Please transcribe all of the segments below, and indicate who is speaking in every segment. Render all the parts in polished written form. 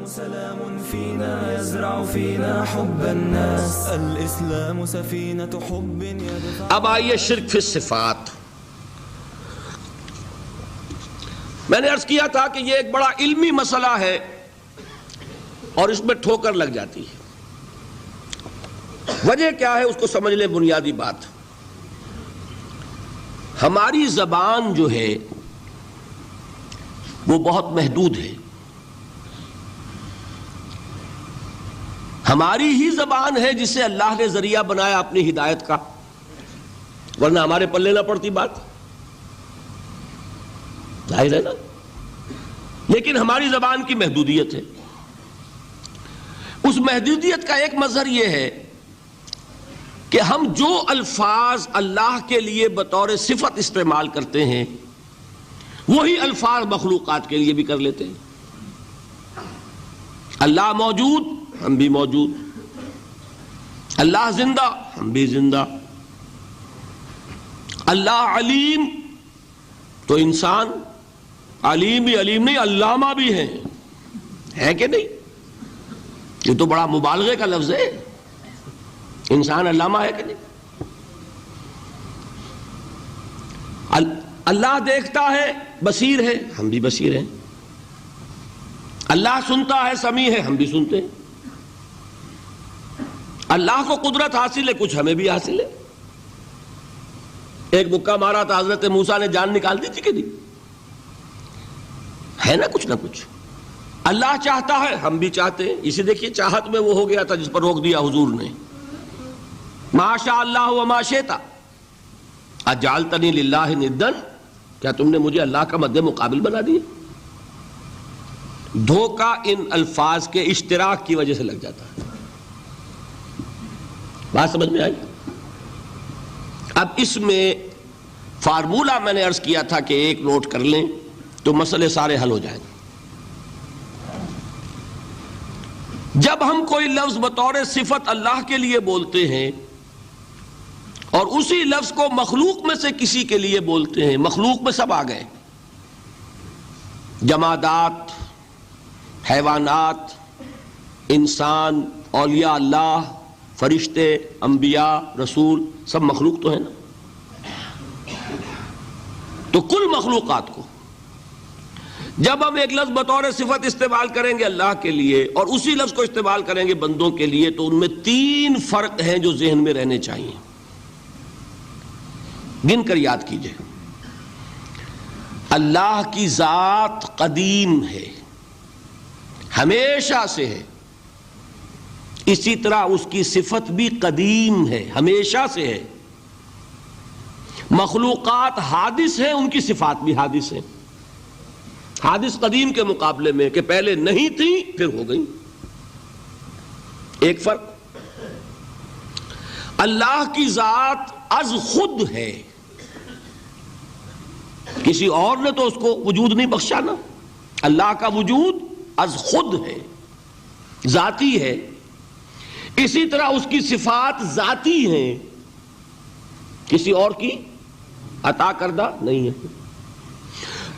Speaker 1: سلام فينا يزرع فينا حب الناس الإسلام سفينة حب يدفع.
Speaker 2: اب آئیے شرک فی الصفات. میں نے عرض کیا تھا کہ یہ ایک بڑا علمی مسئلہ ہے اور اس میں ٹھوکر لگ جاتی ہے. وجہ کیا ہے اس کو سمجھ لیں. بنیادی بات، ہماری زبان جو ہے وہ بہت محدود ہے. ہماری ہی زبان ہے جسے اللہ نے ذریعہ بنایا اپنی ہدایت کا، ورنہ ہمارے پلے نہ پڑتی بات، ظاہر ہے نا. لیکن ہماری زبان کی محدودیت ہے. اس محدودیت کا ایک مظہر یہ ہے کہ ہم جو الفاظ اللہ کے لیے بطور صفت استعمال کرتے ہیں وہی الفاظ مخلوقات کے لیے بھی کر لیتے ہیں. اللہ موجود، ہم بھی موجود. اللہ زندہ، ہم بھی زندہ. اللہ علیم، تو انسان علیم بھی علیم نہیں، علامہ بھی ہے کہ نہیں؟ یہ تو بڑا مبالغے کا لفظ ہے. انسان علامہ ہے کہ نہیں؟ اللہ دیکھتا ہے، بصیر ہے، ہم بھی بصیر ہیں. اللہ سنتا ہے، سمیع ہے، ہم بھی سنتے ہیں. اللہ کو قدرت حاصل ہے، کچھ ہمیں بھی حاصل ہے. ایک مکہ مارا تھا حضرت موسیٰ نے، جان نکال دی تھی کہ نہیں؟ ہے نا کچھ نہ کچھ. اللہ چاہتا ہے، ہم بھی چاہتے ہیں. اسے دیکھیے چاہت میں وہ ہو گیا تھا جس پر روک دیا حضور نے. ما شاء اللہ وما شئت اجعلتنی للہ ندا، کیا تم نے مجھے اللہ کا مد مقابل بنا دیا؟ دھوکہ ان الفاظ کے اشتراک کی وجہ سے لگ جاتا ہے. بات سمجھ میں آئی؟ اب اس میں فارمولہ میں نے عرض کیا تھا کہ ایک نوٹ کر لیں تو مسئلے سارے حل ہو جائیں گے. جب ہم کوئی لفظ بطور صفت اللہ کے لیے بولتے ہیں اور اسی لفظ کو مخلوق میں سے کسی کے لیے بولتے ہیں، مخلوق میں سب آ گئے، جمادات، حیوانات، انسان، اولیاء اللہ، فرشتے، انبیاء، رسول، سب مخلوق تو ہیں نا. تو کل مخلوقات کو جب ہم ایک لفظ بطور صفت استعمال کریں گے اللہ کے لیے اور اسی لفظ کو استعمال کریں گے بندوں کے لیے، تو ان میں 3 فرق ہیں جو ذہن میں رہنے چاہیے. گن کر یاد کیجئے. اللہ کی ذات قدیم ہے، ہمیشہ سے ہے. اسی طرح اس کی صفت بھی قدیم ہے، ہمیشہ سے ہے. مخلوقات حادث ہیں، ان کی صفات بھی حادث ہیں. حادث قدیم کے مقابلے میں کہ پہلے نہیں تھی پھر ہو گئی. ایک فرق. اللہ کی ذات از خود ہے، کسی اور نے تو اس کو وجود نہیں بخشا نا. اللہ کا وجود از خود ہے، ذاتی ہے. اسی طرح اس کی صفات ذاتی ہیں، کسی اور کی عطا کردہ نہیں ہے.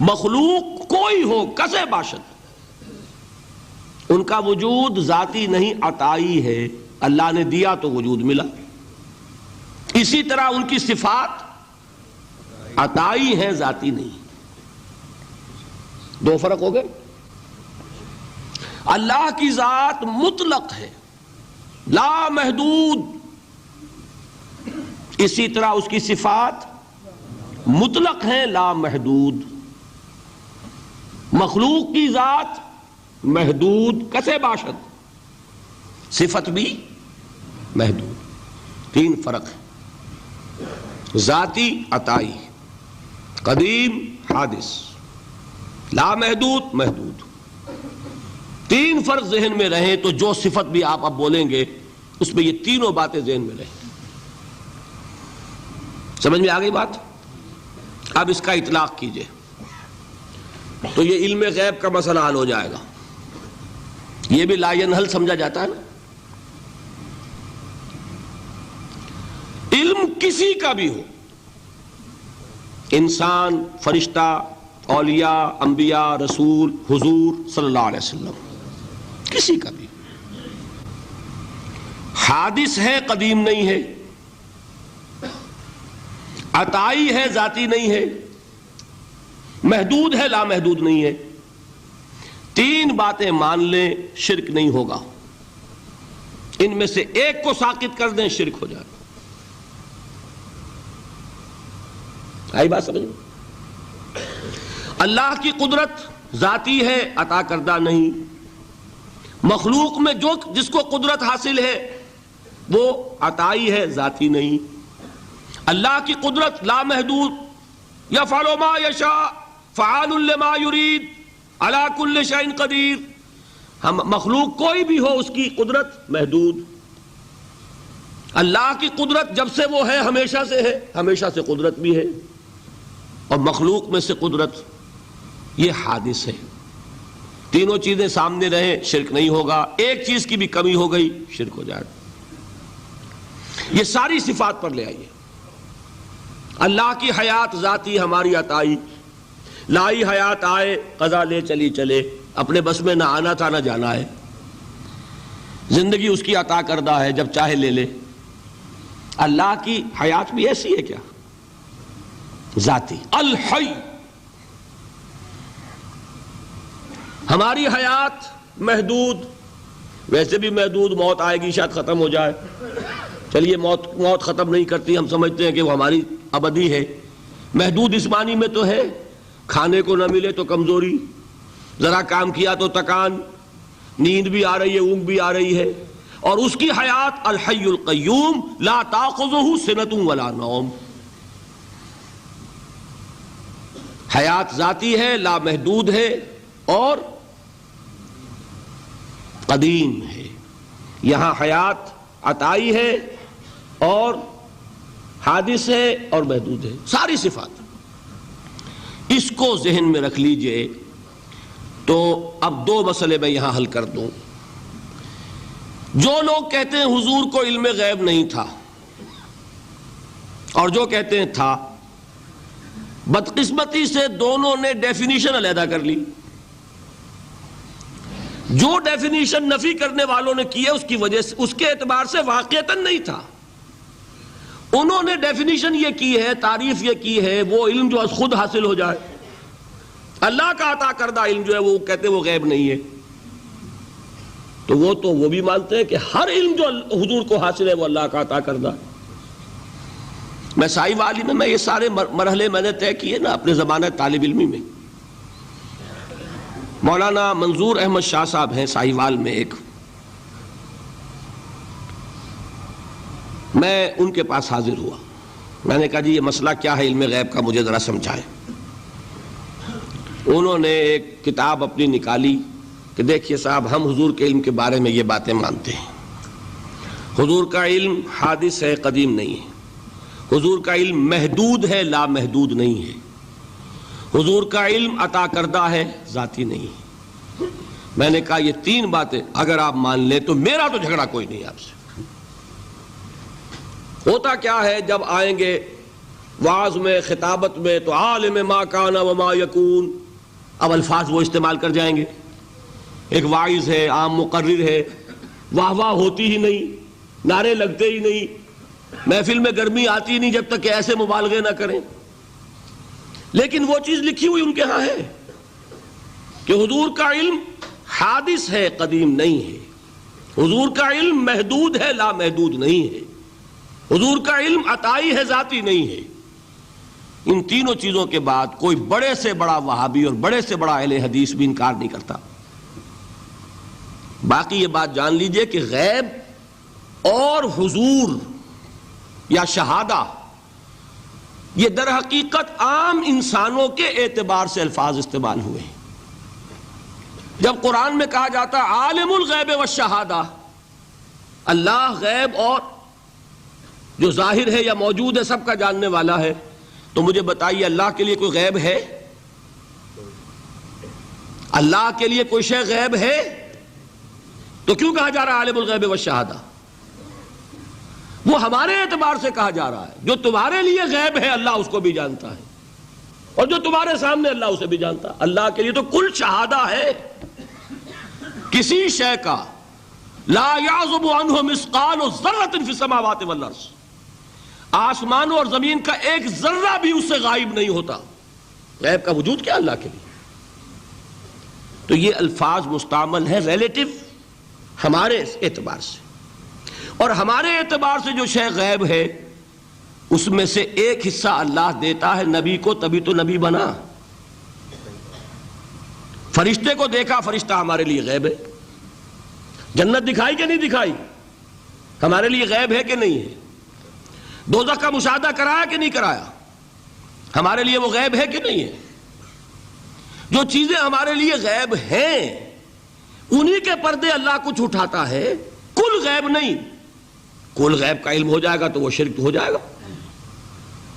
Speaker 2: مخلوق کوئی ہو کسے باشد، ان کا وجود ذاتی نہیں عطائی ہے. اللہ نے دیا تو وجود ملا. اسی طرح ان کی صفات عطائی ہیں، ذاتی نہیں. 2 فرق ہو گئے. اللہ کی ذات مطلق ہے، لا محدود. اسی طرح اس کی صفات مطلق ہیں، لا محدود. مخلوق کی ذات محدود کسے باشد، صفت بھی محدود. 3 فرق ہے، ذاتی، عطائی، قدیم، حادث، لا محدود، محدود. 3 فرق ذہن میں رہیں تو جو صفت بھی آپ اب بولیں گے اس میں یہ تینوں باتیں ذہن میں رہیں. سمجھ میں آ گئی بات؟ اب اس کا اطلاق کیجئے تو یہ علم غیب کا مسئلہ حل ہو جائے گا. یہ بھی لا ینحل سمجھا جاتا ہے نا. علم کسی کا بھی ہو، انسان، فرشتہ، اولیاء، انبیاء، رسول، حضور صلی اللہ علیہ وسلم، کسی کا بھی. حادث ہے، قدیم نہیں ہے. عطائی ہے، ذاتی نہیں ہے. محدود ہے، لامحدود نہیں ہے. تین باتیں مان لیں، شرک نہیں ہوگا. ان میں سے ایک کو ساقط کر دیں، شرک ہو جائے. آئی بات سمجھ؟ اللہ کی قدرت ذاتی ہے، عطا کردہ نہیں. مخلوق میں جس کو قدرت حاصل ہے وہ عطائی ہے، ذاتی نہیں. اللہ کی قدرت لامحدود، یفعل ما یشاء فعال لما یرید علی کل شیء قدیر. ہم مخلوق کوئی بھی ہو، اس کی قدرت محدود. اللہ کی قدرت جب سے وہ ہے ہمیشہ سے ہے، ہمیشہ سے قدرت بھی ہے. اور مخلوق میں سے قدرت یہ حادث ہے. تینوں چیزیں سامنے رہیں، شرک نہیں ہوگا. ایک چیز کی بھی کمی ہو گئی، شرک ہو جائے. یہ ساری صفات پر لے آئیے. اللہ کی حیات ذاتی، ہماری عطائی. لائی حیات آئے، قضا لے چلی چلے، اپنے بس میں نہ آنا تھا نہ جانا ہے. زندگی اس کی عطا کردہ ہے، جب چاہے لے لے. اللہ کی حیات بھی ایسی ہے کیا؟ ذاتی الحی. ہماری حیات محدود، ویسے بھی محدود. موت آئے گی، شاید ختم ہو جائے. چلیے موت ختم نہیں کرتی، ہم سمجھتے ہیں کہ وہ ہماری ابدی ہے. محدود اس معنی میں تو ہے، کھانے کو نہ ملے تو کمزوری، ذرا کام کیا تو تکان، نیند بھی آ رہی ہے، اونگ بھی آ رہی ہے. اور اس کی حیات الحی القیوم لا تاخذہ سنۃ ولا نوم. حیات ذاتی ہے، لامحدود ہے اور قدیم ہے. یہاں حیات عطائی ہے اور حادث ہے اور محدود ہے. ساری صفات اس کو ذہن میں رکھ لیجئے. تو اب دو مسئلے میں یہاں حل کر دوں. جو لوگ کہتے ہیں حضور کو علم غیب نہیں تھا، اور جو کہتے ہیں تھا، بدقسمتی سے دونوں نے ڈیفینیشن علیحدہ کر لی. جو ڈیفینیشن نفی کرنے والوں نے کی ہے، اس کی وجہ سے، اس کے اعتبار سے واقعتاً نہیں تھا. انہوں نے ڈیفینیشن یہ کی ہے، تعریف یہ کی ہے، وہ علم جو خود حاصل ہو جائے. اللہ کا عطا کردہ علم جو ہے وہ کہتے وہ غیب نہیں ہے. تو وہ بھی مانتے ہیں کہ ہر علم جو حضور کو حاصل ہے وہ اللہ کا عطا کردہ. میں سائی والی میں یہ سارے مرحلے میں نے طے کیے نا اپنے زمانہ طالب علمی میں. مولانا منظور احمد شاہ صاحب ہیں سائی وال میں ایک، میں ان کے پاس حاضر ہوا. میں نے کہا جی یہ مسئلہ کیا ہے علم غیب کا، مجھے ذرا سمجھائیں. انہوں نے ایک کتاب اپنی نکالی کہ دیکھیے صاحب، ہم حضور کے علم کے بارے میں یہ باتیں مانتے ہیں. حضور کا علم حادث ہے، قدیم نہیں ہے. حضور کا علم محدود ہے، لامحدود نہیں ہے. حضور کا علم عطا کردہ ہے، ذاتی نہیں ہے. میں نے کہا یہ تین باتیں اگر آپ مان لیں تو میرا تو جھگڑا کوئی نہیں آپ سے. ہوتا کیا ہے، جب آئیں گے وعظ میں، خطابت میں، تو عالم ما کان وما یکون، اب الفاظ وہ استعمال کر جائیں گے. ایک واعظ ہے، عام مقرر ہے، واہ واہ ہوتی ہی نہیں، نعرے لگتے ہی نہیں، محفل میں گرمی آتی نہیں جب تک کہ ایسے مبالغے نہ کریں. لیکن وہ چیز لکھی ہوئی ان کے ہاں ہے کہ حضور کا علم حادث ہے، قدیم نہیں ہے. حضور کا علم محدود ہے، لامحدود نہیں ہے. حضور کا علم عطائی ہے، ذاتی نہیں ہے. ان تینوں چیزوں کے بعد کوئی بڑے سے بڑا وہابی اور بڑے سے بڑا اہل حدیث بھی انکار نہیں کرتا. باقی یہ بات جان لیجئے کہ غیب اور حضور یا شہادہ یہ در حقیقت عام انسانوں کے اعتبار سے الفاظ استعمال ہوئے ہیں. جب قرآن میں کہا جاتا ہے عالم الغیب والشہادہ، اللہ غیب اور جو ظاہر ہے یا موجود ہے سب کا جاننے والا ہے، تو مجھے بتائیے اللہ کے لیے کوئی غیب ہے؟ اللہ کے لیے کوئی شے غیب ہے؟ تو کیوں کہا جا رہا ہے عالم الغیب والشہادہ؟ وہ ہمارے اعتبار سے کہا جا رہا ہے. جو تمہارے لیے غیب ہے اللہ اس کو بھی جانتا ہے، اور جو تمہارے سامنے اللہ اسے بھی جانتا ہے. اللہ کے لیے تو کل شہادہ ہے. کسی شے کا لا یعزب عنہ مثقال ذرۃ فی السماوات والارض، آسمانوں اور زمین کا ایک ذرہ بھی اس سے غائب نہیں ہوتا. غیب کا وجود کیا اللہ کے لیے. تو یہ الفاظ مستعمل ہے ریلیٹو ہمارے اعتبار سے، اور ہمارے اعتبار سے جو شے غیب ہے اس میں سے ایک حصہ اللہ دیتا ہے نبی کو، تبھی تو نبی بنا. فرشتے کو دیکھا، فرشتہ ہمارے لیے غیب ہے. جنت دکھائی کہ نہیں دکھائی، ہمارے لیے غیب ہے کہ نہیں ہے. دوزخ کا مشاہدہ کرایا کہ نہیں کرایا، ہمارے لیے وہ غیب ہے کہ نہیں ہے. جو چیزیں ہمارے لیے غیب ہیں انہی کے پردے اللہ کچھ اٹھاتا ہے. کل غیب نہیں. کل غیب کا علم ہو جائے گا تو وہ شرک ہو جائے گا.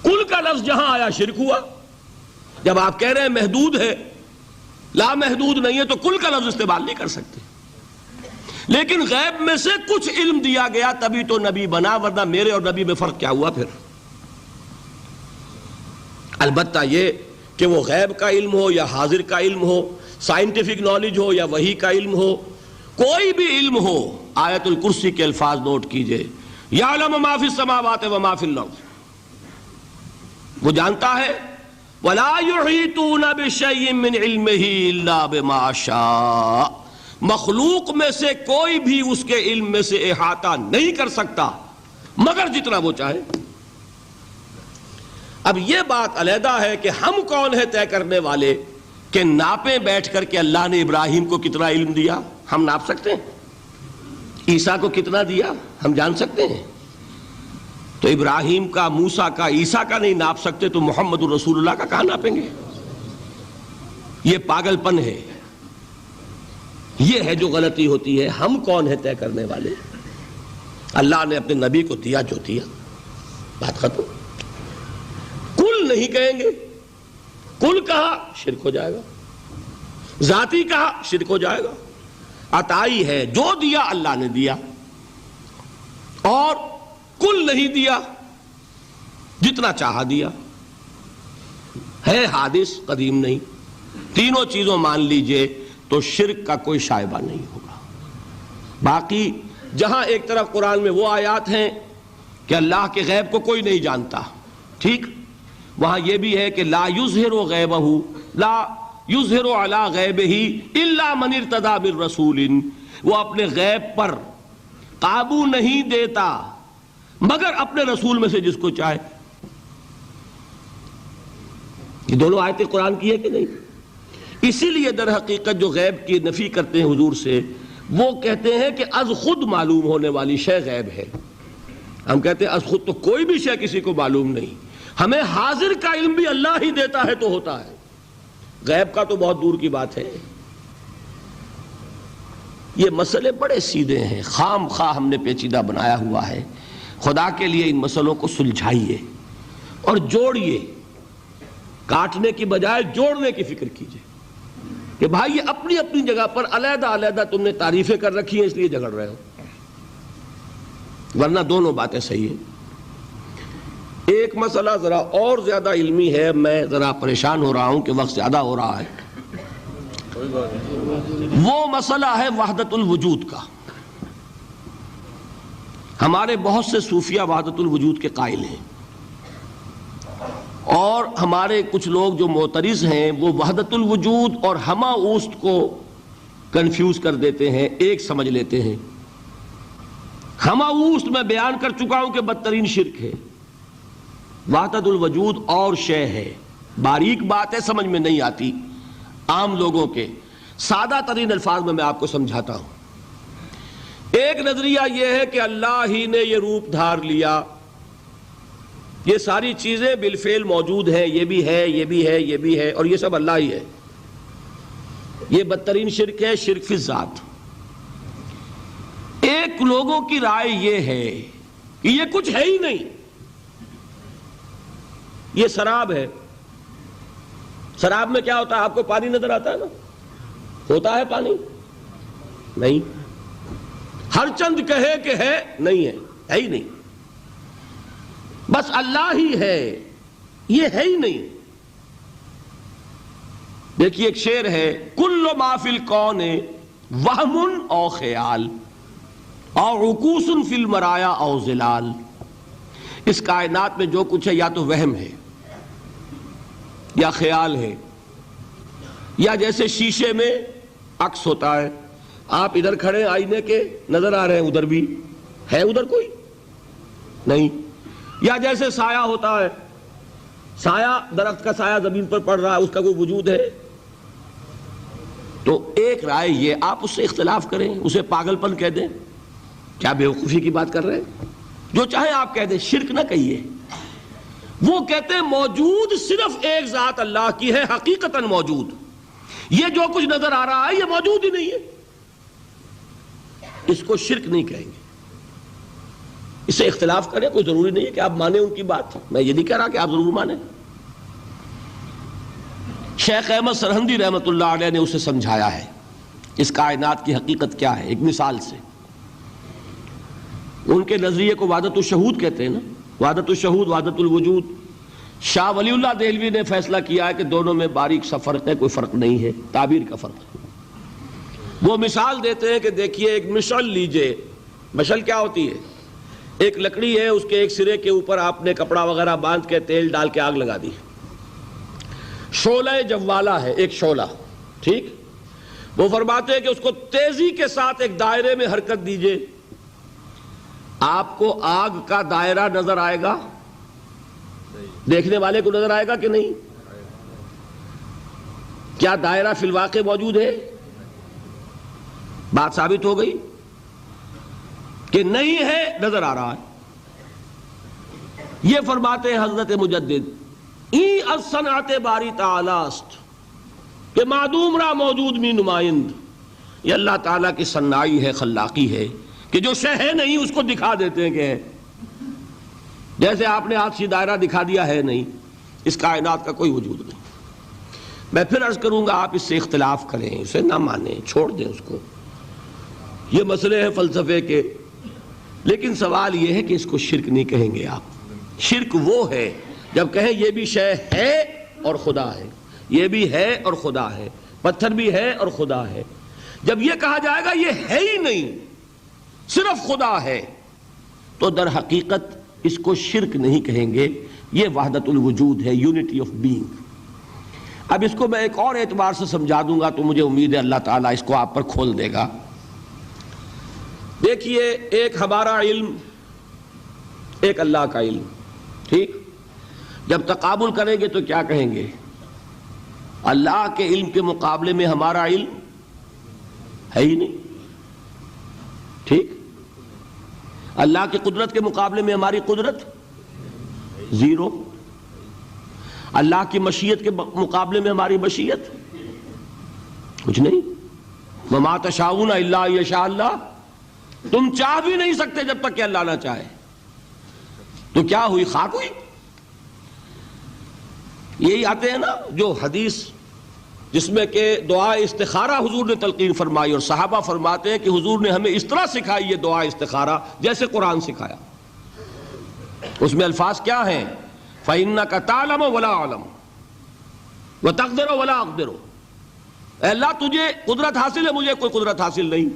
Speaker 2: کل کا لفظ جہاں آیا شرک ہوا. جب آپ کہہ رہے ہیں محدود ہے، لا محدود نہیں ہے، تو کل کا لفظ استعمال نہیں کر سکتے. لیکن غیب میں سے کچھ علم دیا گیا تبھی تو نبی بنا، ورنہ میرے اور نبی میں فرق کیا ہوا پھر. البتہ یہ کہ وہ غیب کا علم ہو یا حاضر کا علم ہو، سائنٹیفک نالج ہو یا وحی کا علم ہو، کوئی بھی علم ہو، آیت الکرسی کے الفاظ نوٹ کیجئے، یعلم ما فی السماوات و ما فی الارض، وہ جانتا ہے. ولا یحیطون بشیء من علمہ الا بما شاء، مخلوق میں سے کوئی بھی اس کے علم میں سے احاطہ نہیں کر سکتا مگر جتنا وہ چاہے. اب یہ بات علیحدہ ہے کہ ہم کون ہیں طے کرنے والے کہ ناپیں بیٹھ کر کہ اللہ نے ابراہیم کو کتنا علم دیا. ہم ناپ سکتے ہیں؟ عیسیٰ کو کتنا دیا ہم جان سکتے ہیں؟ تو ابراہیم کا، موسیٰ کا، عیسیٰ کا نہیں ناپ سکتے تو محمد الرسول اللہ کا کہاں ناپیں گے؟ یہ پاگل پن ہے، یہ ہے جو غلطی ہوتی ہے. ہم کون ہیں طے کرنے والے؟ اللہ نے اپنے نبی کو دیا جو دیا، بات ختم. کل نہیں کہیں گے. کل کہا شرک ہو جائے گا، ذاتی کہا شرک ہو جائے گا. عطائی ہے، جو دیا اللہ نے دیا، اور کل نہیں دیا، جتنا چاہا دیا. ہے حادث، قدیم نہیں. تینوں چیزوں مان لیجئے تو شرک کا کوئی شائبہ نہیں ہوگا. باقی جہاں ایک طرف قرآن میں وہ آیات ہیں کہ اللہ کے غیب کو کوئی نہیں جانتا، ٹھیک، وہاں یہ بھی ہے کہ لا یظہر غیبہ، لا یظہر علی غیبہ الا من ارتضی من رسول، وہ اپنے غیب پر قابو نہیں دیتا مگر اپنے رسول میں سے جس کو چاہے. یہ دونوں آیتیں قرآن کی ہے کہ نہیں؟ اسی لیے در حقیقت جو غیب کی نفی کرتے ہیں حضور سے، وہ کہتے ہیں کہ از خود معلوم ہونے والی شے غیب ہے. ہم کہتے ہیں از خود تو کوئی بھی شے کسی کو معلوم نہیں. ہمیں حاضر کا علم بھی اللہ ہی دیتا ہے تو ہوتا ہے، غیب کا تو بہت دور کی بات ہے. یہ مسئلے بڑے سیدھے ہیں، خام خواہ ہم نے پیچیدہ بنایا ہوا ہے. خدا کے لیے ان مسئلوں کو سلجھائیے اور جوڑیے، کاٹنے کی بجائے جوڑنے کی فکر کیجیے کہ بھائی یہ اپنی اپنی جگہ پر علیحدہ علیحدہ تم نے تعریفیں کر رکھی ہیں اس لیے جھگڑ رہے ہو، ورنہ دونوں باتیں صحیح ہیں. ایک مسئلہ ذرا اور زیادہ علمی ہے، میں ذرا پریشان ہو رہا ہوں کہ وقت زیادہ ہو رہا ہے. وہ مسئلہ ہے وحدت الوجود کا. ہمارے بہت سے صوفیہ وحدت الوجود کے قائل ہیں، اور ہمارے کچھ لوگ جو معترض ہیں وہ وحدت الوجود اور ہمہ اوست کو کنفیوز کر دیتے ہیں، ایک سمجھ لیتے ہیں. ہمہ اوست میں بیان کر چکا ہوں کہ بدترین شرک ہے. وحدت الوجود اور شے ہے، باریک بات ہے، سمجھ میں نہیں آتی عام لوگوں کے. سادہ ترین الفاظ میں آپ کو سمجھاتا ہوں. ایک نظریہ یہ ہے کہ اللہ ہی نے یہ روپ دھار لیا، یہ ساری چیزیں بالفعل موجود ہیں، یہ بھی ہے، یہ بھی ہے، یہ بھی ہے، اور یہ سب اللہ ہی ہے. یہ بدترین شرک ہے، شرک فی الذات. ایک لوگوں کی رائے یہ ہے کہ یہ کچھ ہے ہی نہیں، یہ سراب ہے. سراب میں کیا ہوتا ہے؟ آپ کو پانی نظر آتا ہے نا؟ ہوتا ہے پانی؟ نہیں. ہر چند کہے کہ ہے، نہیں ہے، ہے ہی نہیں. بس اللہ ہی ہے، یہ ہے ہی نہیں. دیکھیے ایک شعر ہے، کل ما فی الکون وہم او خیال اور عکوس فی المرایا او ظلال. اس کائنات میں جو کچھ ہے یا تو وہم ہے یا خیال ہے یا جیسے شیشے میں عکس ہوتا ہے. آپ ادھر کھڑے آئینے کے نظر آ رہے ہیں, ادھر بھی ہے, ادھر کوئی نہیں. یا جیسے سایہ ہوتا ہے, سایہ درخت کا سایہ زمین پر پڑ رہا ہے, اس کا کوئی وجود ہے. تو ایک رائے یہ, آپ اس سے اختلاف کریں, اسے پاگل پن کہہ دیں, کیا بیوقوفی کی بات کر رہے ہیں, جو چاہیں آپ کہہ دیں, شرک نہ کہیے. وہ کہتے ہیں موجود صرف ایک ذات اللہ کی ہے, حقیقتاً موجود. یہ جو کچھ نظر آ رہا ہے یہ موجود ہی نہیں ہے, اس کو شرک نہیں کہیں گے. اس سے اختلاف کریں, کوئی ضروری نہیں ہے کہ آپ مانیں ان کی بات, میں یہ نہیں کہہ رہا کہ آپ ضرور مانیں. شیخ احمد سرہندی رحمۃ اللہ علیہ نے اسے سمجھایا ہے اس کائنات کی حقیقت کیا ہے, ایک مثال سے. ان کے نظریے کو وحدت الشہود کہتے ہیں نا, وحدت الشہود, وحدت الوجود. شاہ ولی اللہ دہلوی نے فیصلہ کیا ہے کہ دونوں میں باریک سا فرق ہے, کوئی فرق نہیں ہے, تعبیر کا فرق ہے. وہ مثال دیتے ہیں کہ دیکھیے ایک مشعل لیجئے. مشعل کیا ہوتی ہے؟ ایک لکڑی ہے, اس کے ایک سرے کے اوپر آپ نے کپڑا وغیرہ باندھ کے تیل ڈال کے آگ لگا دی. شعلہ جوالا ہے, ایک شعلہ, ٹھیک. وہ فرماتے ہیں کہ اس کو تیزی کے ساتھ ایک دائرے میں حرکت دیجئے, آپ کو آگ کا دائرہ نظر آئے گا, دیکھنے والے کو نظر آئے گا کہ نہیں؟ کیا دائرہ فی الواقع موجود ہے؟ بات ثابت ہو گئی کہ نہیں ہے, نظر آ رہا ہے. یہ فرماتے ہیں حضرت مجدد, ای الصنعت باری تعالی است, کہ معدوم را موجود می نمائند. یہ اللہ تعالیٰ کی صنائی ہے, خلاقی ہے, کہ جو شے ہے نہیں اس کو دکھا دیتے ہیں کہ ہے. جیسے آپ نے آج سی دائرہ دکھا دیا ہے نہیں, اس کائنات کا کوئی وجود نہیں. میں پھر عرض کروں گا, آپ اس سے اختلاف کریں, اسے نہ مانیں, چھوڑ دیں اس کو. یہ مسئلے ہیں فلسفے کے, لیکن سوال یہ ہے کہ اس کو شرک نہیں کہیں گے آپ. شرک وہ ہے جب کہیں یہ بھی شے ہے اور خدا ہے, یہ بھی ہے اور خدا ہے, پتھر بھی ہے اور خدا ہے. جب یہ کہا جائے گا یہ ہے ہی نہیں, صرف خدا ہے, تو در حقیقت اس کو شرک نہیں کہیں گے, یہ وحدت الوجود ہے, یونٹی آف بینگ. اب اس کو میں ایک اور اعتبار سے سمجھا دوں گا تو مجھے امید ہے اللہ تعالیٰ اس کو آپ پر کھول دے گا. دیکھیے, ایک ہمارا علم, ایک اللہ کا علم, ٹھیک. جب تقابل کریں گے تو کیا کہیں گے؟ اللہ کے علم کے مقابلے میں ہمارا علم ہے ہی نہیں, ٹھیک. اللہ کی قدرت کے مقابلے میں ہماری قدرت زیرو. اللہ کی مشیت کے مقابلے میں ہماری مشیت کچھ نہیں. وما تشاؤون الا ان یشاء اللہ, تم چاہ بھی نہیں سکتے جب تک کہ اللہ نہ چاہے. تو کیا ہوئی؟ خاک ہوئی. یہی آتے ہیں نا جو حدیث جس میں کہ دعا استخارہ حضور نے تلقین فرمائی, اور صحابہ فرماتے ہیں کہ حضور نے ہمیں اس طرح سکھائی یہ دعا استخارہ جیسے قرآن سکھایا. اس میں الفاظ کیا ہیں؟ فَإِنَّكَ تَعْلَمُ وَلَا أَعْلَمُ وَتَقْدِرُ وَلَا أَقْدِرُ. اے اللہ تجھے قدرت حاصل ہے, مجھے کوئی قدرت حاصل نہیں.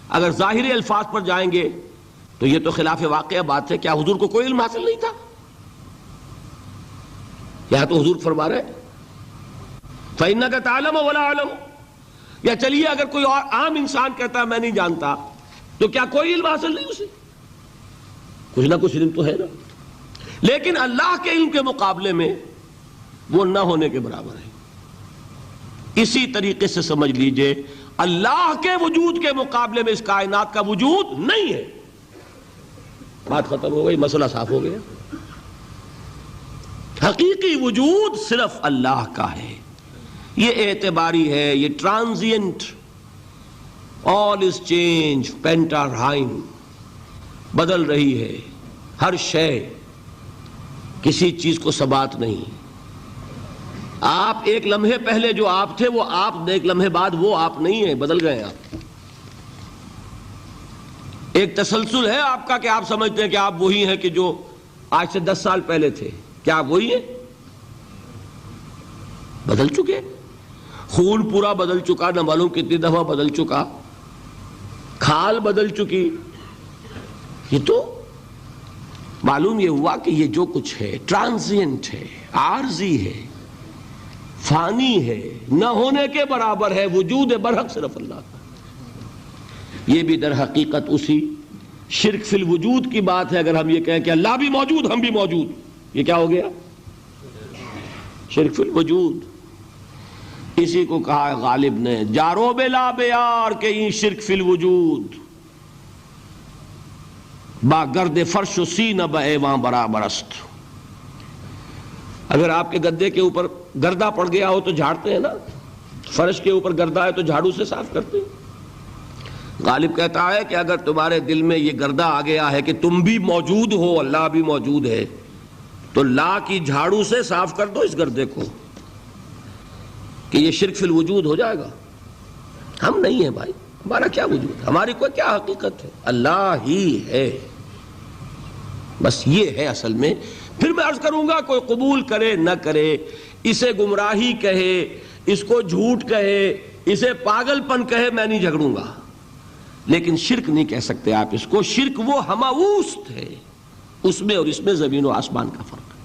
Speaker 2: اگر ظاہری الفاظ پر جائیں گے تو یہ تو خلاف واقعہ بات ہے. کیا حضور کو کوئی علم حاصل نہیں تھا؟ یا تو حضور فرما رہے فَإِنَّكَ تَعْلَمُ وَلَا أَعْلَمُ. یا چلیے اگر کوئی اور عام انسان کہتا ہے میں نہیں جانتا, تو کیا کوئی علم حاصل نہیں اسے؟ کچھ نہ کچھ علم تو ہے نا. لیکن اللہ کے علم کے مقابلے میں وہ نہ ہونے کے برابر ہے. اسی طریقے سے سمجھ لیجئے اللہ کے وجود کے مقابلے میں اس کائنات کا وجود نہیں ہے. بات ختم ہو گئی, مسئلہ صاف ہو گیا. حقیقی وجود صرف اللہ کا ہے. یہ اعتباری ہے, یہ ٹرانزینٹ, آل از چینج, پینٹارائم, بدل رہی ہے ہر شے, کسی چیز کو ثبات نہیں. آپ ایک لمحے پہلے جو آپ تھے وہ آپ, ایک لمحے بعد وہ آپ نہیں ہیں, بدل گئے آپ. ایک تسلسل ہے آپ کا کہ آپ سمجھتے ہیں کہ آپ وہی ہیں کہ جو آج سے 10 سال پہلے تھے. کیا آپ وہی ہیں؟ بدل چکے. خون پورا بدل چکا، نہ معلوم کتنی دفعہ بدل چکا، کھال بدل چکی. یہ تو معلوم یہ ہوا کہ یہ جو کچھ ہے ٹرانزینٹ ہے، عارضی ہے، فانی ہے، نہ ہونے کے برابر ہے. وجود برحق صرف اللہ کا. یہ بھی در حقیقت اسی شرک فی الوجود کی بات ہے. اگر ہم یہ کہیں کہ اللہ بھی موجود ہم بھی موجود، یہ کیا ہو گیا؟ شرک فی الوجود. اسی کو کہا ہے غالب نے جارو بلا بیار کہ این شرک فی الوجود، با گرد فرش و سینہ با ایوان برابر است. اگر آپ کے گدے کے اوپر گردہ پڑ گیا ہو تو جھاڑتے ہیں نا، فرش کے اوپر گردہ ہے تو جھاڑو سے صاف کرتے ہیں. غالب کہتا ہے کہ اگر تمہارے دل میں یہ گردہ آ گیا ہے کہ تم بھی موجود ہو، اللہ بھی موجود ہے، تو لا کی جھاڑو سے صاف کر دو اس گردے کو، کہ یہ شرک فی الوجود ہو جائے گا. ہم نہیں ہیں بھائی، ہمارا کیا وجود، ہماری کوئی کیا حقیقت ہے، اللہ ہی ہے. بس یہ ہے اصل میں. پھر میں عرض کروں گا کوئی قبول کرے نہ کرے، اسے گمراہی کہے، اس کو جھوٹ کہے، اسے پاگل پن کہے، میں نہیں جھگڑوں گا، لیکن شرک نہیں کہہ سکتے آپ اس کو. شرک وہ ہماوست ہے، اس میں اور اس میں زمین و آسمان کا فرق ہے.